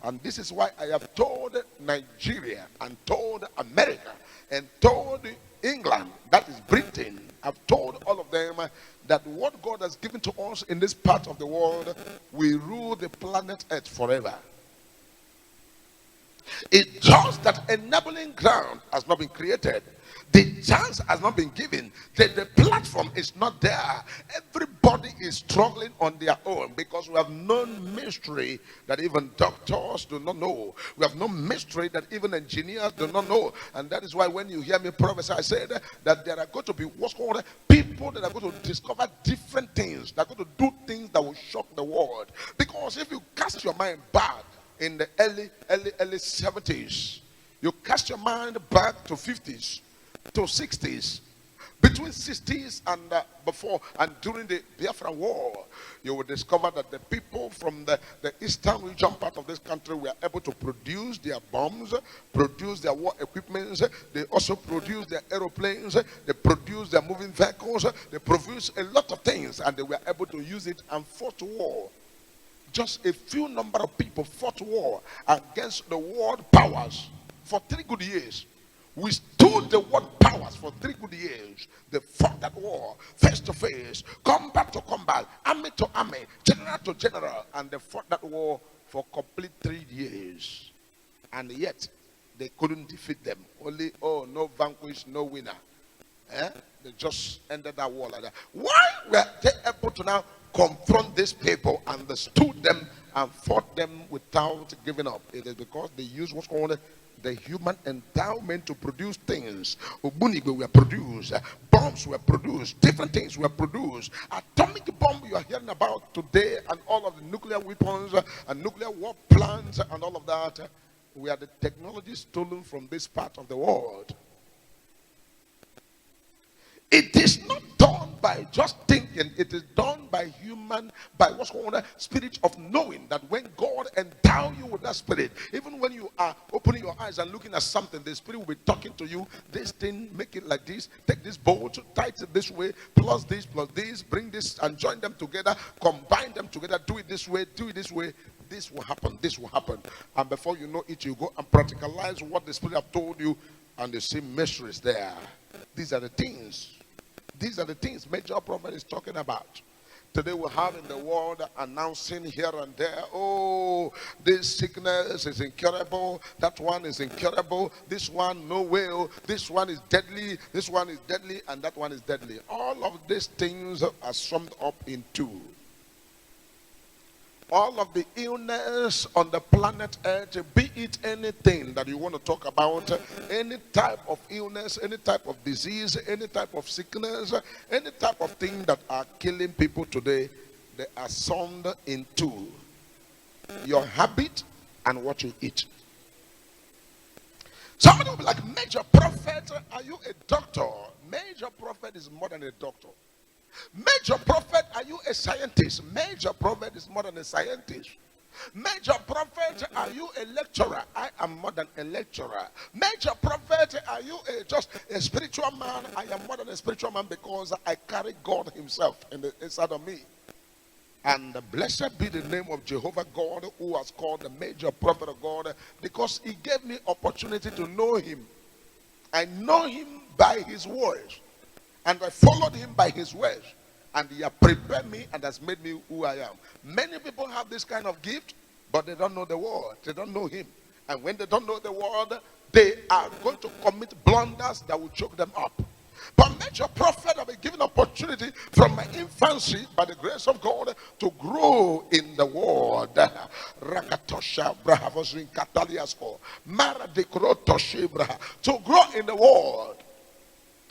And this is why I have told Nigeria and told America and told England, that is Britain, I've told all of them that what God has given to us in this part of the world will rule the planet Earth forever. It's just that enabling ground has not been created. The chance has not been given. The platform is not there. Everybody is struggling on their own because we have no mystery that even doctors do not know. We have no mystery that even engineers do not know. And that is why when you hear me prophesy, I said that there are going to be what's called people that are going to discover different things. They're going to do things that will shock the world. Because if you cast your mind back in the early 70s, you cast your mind back to 50s, to 60s, between 60s and before and during the Biafra War, you will discover that the people from the eastern region part of this country were able to produce their bombs, produce their war equipments. They also produce their aeroplanes, they produce their moving vehicles, they produce a lot of things, and they were able to use it and fought war. Just a few number of people fought war against the world powers for 3 good years. We stood the world powers for 3 good years. They fought that war face to face, combat to combat, army to army, general to general, and they fought that war for complete 3 years. And yet, they couldn't defeat them. Only, no vanquish, no winner. They just ended that war like that. Why were they able to now confront these people and they stood them and fought them without giving up? It is because they used what's called the human endowment to produce things. Ubunigwe were produced, bombs were produced, different things were produced. Atomic bomb you are hearing about today, and all of the nuclear weapons and nuclear war plants and all of that, were the technology stolen from this part of the world. It is not done by just thinking. It is done by human, by what's called a spirit of knowing, that when God endow you with that spirit, even when you are opening your eyes and looking at something, the spirit will be talking to you. This thing, make it like this. Take this bolt, tight it this way, plus this, bring this and join them together, combine them together, do it this way, do it this way. This will happen, this will happen. And before you know it, you go and practicalize what the spirit have told you, and you see mysteries there. These are the things. These are the things Major Prophet is talking about. Today we have in the world announcing here and there, oh, this sickness is incurable, that one is incurable, this one no will, this one is deadly, and that one is deadly. All of these things are summed up in two. All of the illness on the planet Earth, be it anything that you want to talk about, any type of illness, any type of disease, any type of sickness, any type of thing that are killing people today, they are summed in two: your habit and what you eat. Somebody will be like, Major Prophet, are you a doctor? Major Prophet is more than a doctor. Major Prophet, are you a scientist? Major Prophet is more than a scientist. Major Prophet, are you a lecturer? I am more than a lecturer. Major Prophet, are you just a spiritual man? I am more than a spiritual man because I carry God himself inside of me. And blessed be the name of Jehovah God, who has called the Major Prophet of God, because he gave me opportunity to know him. I know him by his words. And I followed him by his words. And he has prepared me and has made me who I am. Many people have this kind of gift, but they don't know the word. They don't know him. And when they don't know the word, they are going to commit blunders that will choke them up. But Major Prophet, I've been given opportunity from my infancy, by the grace of God, to grow in the word. To grow in the word.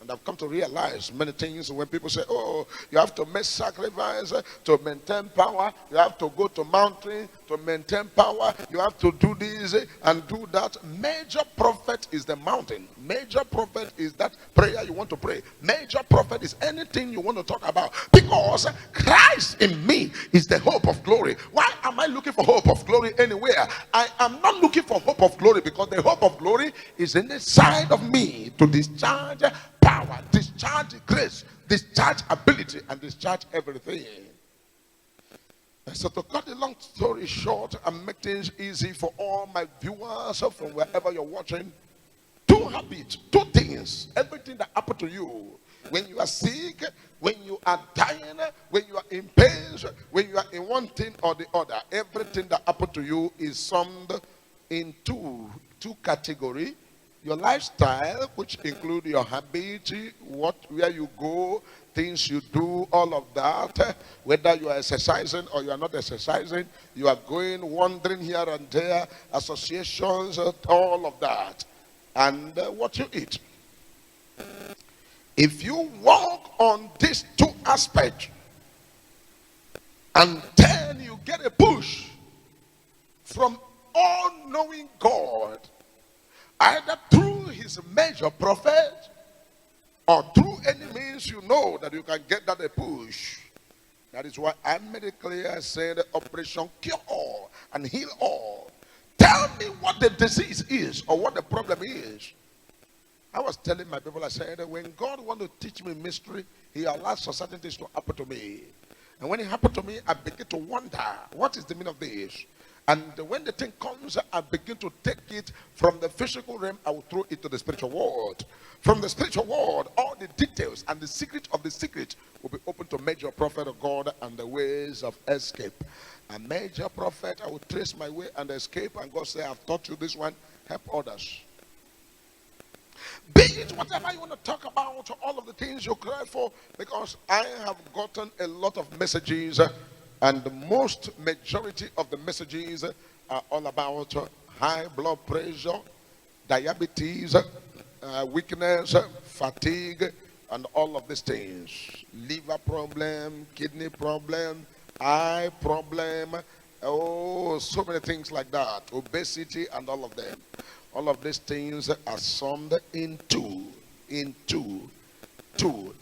And I've come to realize many things when people say, oh, you have to make sacrifice to maintain power. You have to go to mountain to maintain power. You have to do this and do that. Major Prophet is the mountain. Major Prophet is that prayer you want to pray. Major Prophet is anything you want to talk about. Because Christ in me is the hope of glory. Why am I looking for hope of glory anywhere? I am not looking for hope of glory because the hope of glory is inside of me to discharge power, discharge grace, discharge ability, and discharge everything. So to cut a long story short and make things easy for all my viewers from wherever you're watching, two habits, two things, everything that happened to you when you are sick, when you are dying, when you are in pain, when you are in one thing or the other, everything that happened to you is summed in two categories. Your lifestyle, which include your habit, where you go, things you do, all of that. Whether you are exercising or you are not exercising, you are going, wandering here and there, associations, all of that. And what you eat. If you walk on these two aspects, and then you get a push from all-knowing God, either through his major prophet or through any means you know that you can get that a push. That is why I made it clear. I said operation cure all and heal all. Tell me what the disease is or what the problem is. I was telling my people, I said, when God wants to teach me mystery, he allows certain things to happen to me. And when it happened to me, I begin to wonder, what is the meaning of this? And when the thing comes, I begin to take it from the physical realm, I will throw it to the spiritual world. From the spiritual world, all the details and the secret of the secret will be open to major prophet of God and the ways of escape. A major prophet, I will trace my way and escape, and God say, I've taught you this one, help others. Be it whatever you want to talk about, all of the things you cry for, because I have gotten a lot of messages, and the majority of the messages are all about high blood pressure, diabetes, weakness, fatigue, and all of these things. Liver problem, kidney problem, eye problem, so many things like that. Obesity and all of them. All of these things are summed into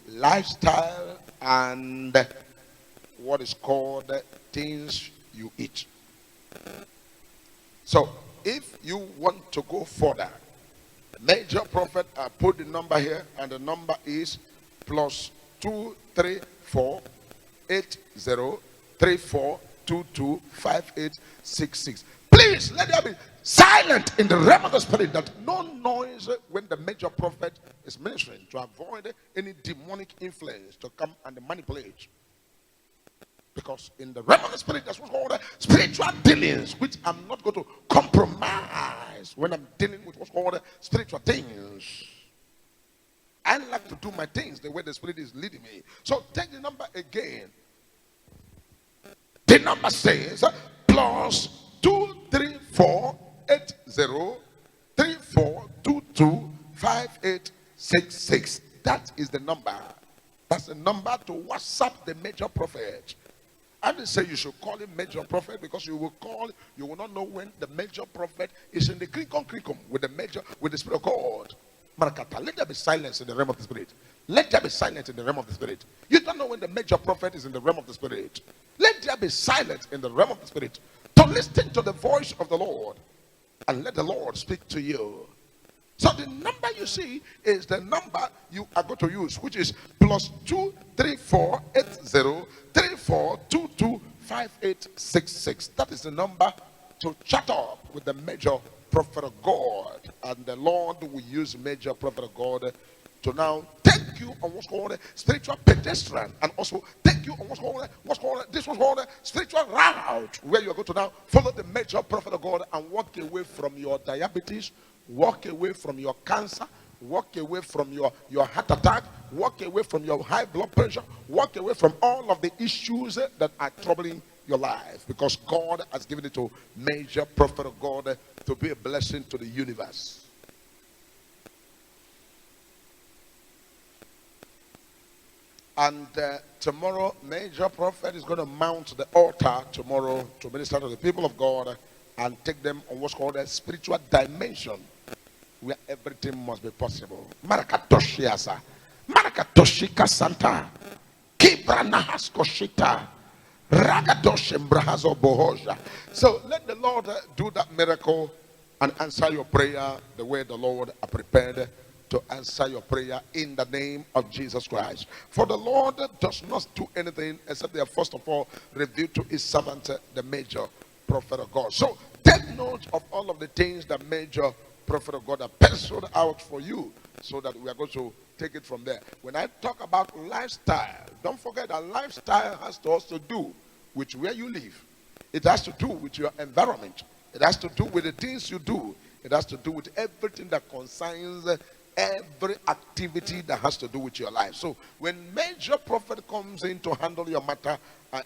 lifestyle and what is called things you eat. So if you want to go further, major prophet, I put the number here, and the number is +234 8034225866. Please let there be silent in the realm of the spirit, that no noise when the major prophet is ministering, to avoid any demonic influence to come and manipulate. Because in the realm of the spirit, that's what's called spiritual dealings, which I'm not going to compromise when I'm dealing with what's called spiritual things. I like to do my things the way the spirit is leading me. So take the number again. The number says +234 8034225866. That is the number. That's the number to WhatsApp the major prophet. I didn't say you should call him major prophet, because you will not know when the major prophet is in the krinkom with the spirit of God. Marakata, let there be silence in the realm of the spirit. Let there be silence in the realm of the spirit. You don't know when the major prophet is in the realm of the spirit. Let there be silence in the realm of the spirit to listen to the voice of the Lord, and let the Lord speak to you. So the number you see is the number you are going to use, which is +234 8034225866. That is the number to chat up with the major prophet of God, and the Lord will use major prophet of God to now take you on what's called a spiritual pedestrian, and also take you on what's called spiritual route, where you're going to now follow the major prophet of God and walk away from your diabetes, walk away from your cancer, walk away from your heart attack, walk away from your high blood pressure, walk away from all of the issues that are troubling your life, because God has given it to major prophet of God to be a blessing to the universe. And tomorrow, major prophet is going to mount the altar tomorrow to minister to the people of God and take them on what's called a spiritual dimension, where everything must be possible. Marakatoshi asa, Marakatoshika Santa, Kibranahaskoshita, Ragadosh Embrahazo Bohoja. So let the Lord do that miracle and answer your prayer the way the Lord has prepared to answer your prayer in the name of Jesus Christ. For the Lord does not do anything except they first of all reveal to his servant, the major prophet of God. So take note of all of the things that major prophet of God have penciled out for you, so that we are going to take it from there. When I talk about lifestyle, don't forget that lifestyle has to also do with where you live. It has to do with your environment. It has to do with the things you do. It has to do with everything that concerns every activity that has to do with your life. So when major prophet comes in to handle your matter,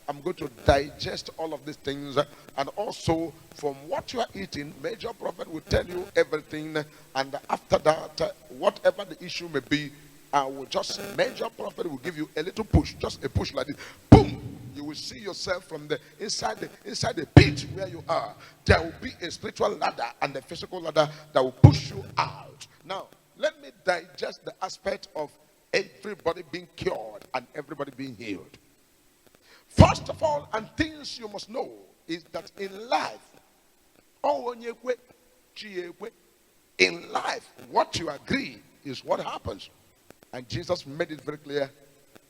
I'm going to digest all of these things, and also from what you are eating, major prophet will tell you everything, and after that, whatever the issue may be, major prophet will give you a little push, just a push like this, boom. You will see yourself from the inside the pit where you are. There will be a spiritual ladder and a physical ladder that will push you out. Now, let me digest the aspect of everybody being cured and everybody being healed. First of all, and things you must know, is that in life, in life, what you agree is what happens. And Jesus made it very clear.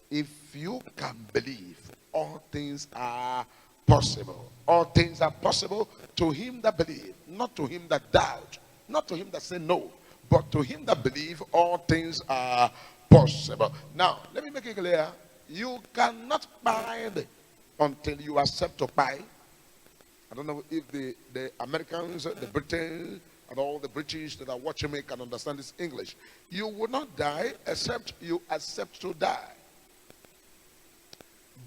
If you can believe, all things are possible. All things are possible to him that believe, not to him that doubt, not to him that say no, but to him that believe, all things are possible. Now, let me make it clear. You cannot buy until you accept to buy. I don't know if the Americans, the Britons, and all the British that are watching me can understand this English. You will not die except you accept to die.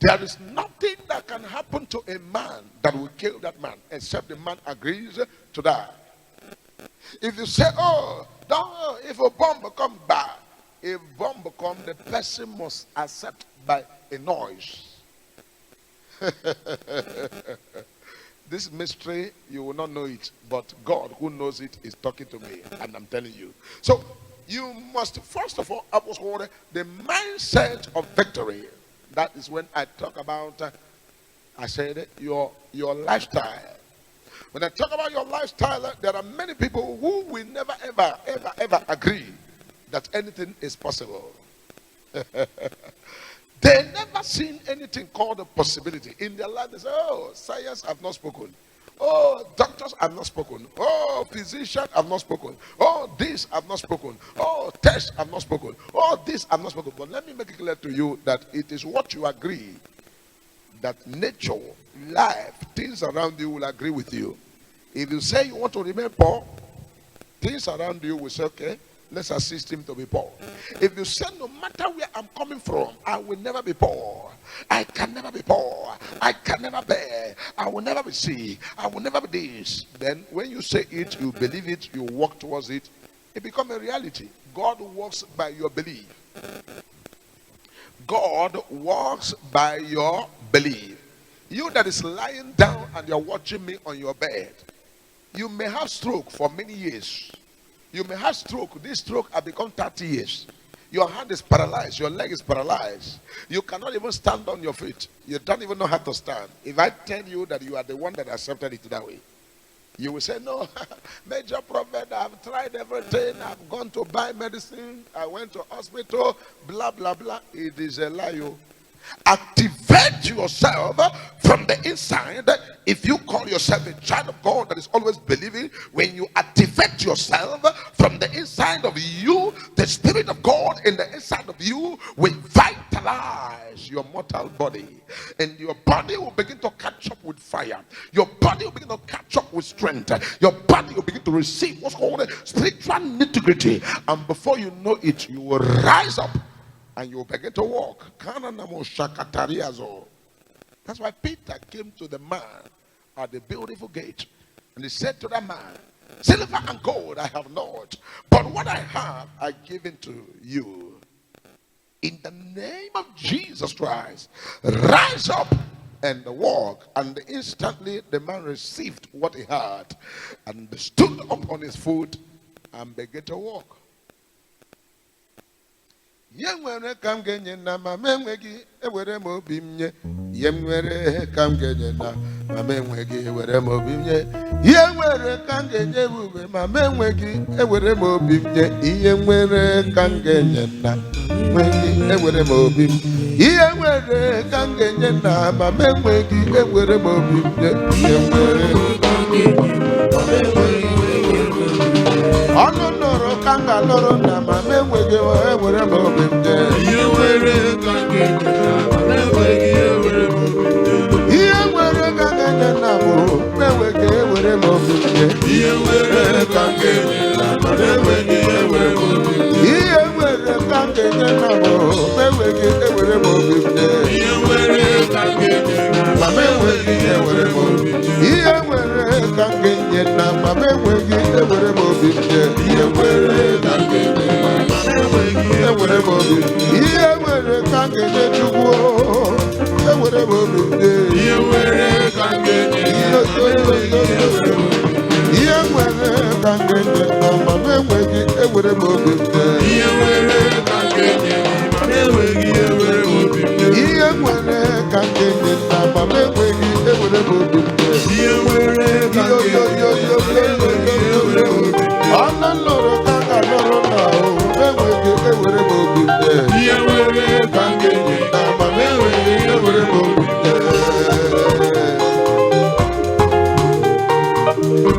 There is nothing that can happen to a man that will kill that man except the man agrees to die. If you say, if a bomb comes by, if bomb comes, the person must accept by a noise. This mystery, you will not know it, but God who knows it is talking to me, and I'm telling you. So you must first of all uphold the mindset of victory. That is when I talk about, I said, your lifestyle. When I talk about your lifestyle, there are many people who will never, ever agree that anything is possible. They never seen anything called a possibility. In their life, they say, oh, science have not spoken. Oh, doctors have not spoken. Oh, physicians have not spoken. Oh, this have not spoken. Oh, tests have not spoken. Oh, this have not spoken. But let me make it clear to you that it is what you agree, that nature, life, things around you will agree with you. If you say you want to remain poor, things around you will say, okay, let's assist him to be poor. If you say, no matter where I'm coming from, I will never be poor. I can never be poor. I can never bear. I will never be sick. I will never be this. Then when you say it, you believe it, you walk towards it, it becomes a reality. God works by your belief. God works by your belief. You that is lying down and you're watching me on your bed, you may have stroke for many years. You may have stroke. This stroke has become 30 years. Your hand is paralyzed. Your leg is paralyzed. You cannot even stand on your feet. You don't even know how to stand. If I tell you that you are the one that accepted it that way, you will say, no, major prophet, I've tried everything. I've gone to buy medicine. I went to hospital, blah, blah, blah. It is a lie. Activate yourself from the inside. If you call yourself a child of God that is always believing, when you activate yourself from the inside of you, the Spirit of God in the inside of you will vitalize your mortal body, and your body will begin to catch up with fire. Your body will begin to catch up with strength. Your body will begin to receive what's called spiritual nitty-gritty, and before you know it, you will rise up and you begin to walk. That's why Peter came to the man at the beautiful gate, and he said to that man, silver and gold I have not, but what I have I give to you. In the name of Jesus Christ, rise up and walk. And instantly the man received what he had and stood up on his foot and began to walk. Yemwere Kangenna, Mamewegi, where Mobine, Yemwere Kangenye, Mamewegi, where Mobine, Yemwere Kangenna, where Mobim, Yemwere Kangenna, Mamewegi, where Mobine, Honoro Kanga Lorona, Mamewegi, where Mobine, Yemwere Kangenna,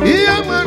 Yeah,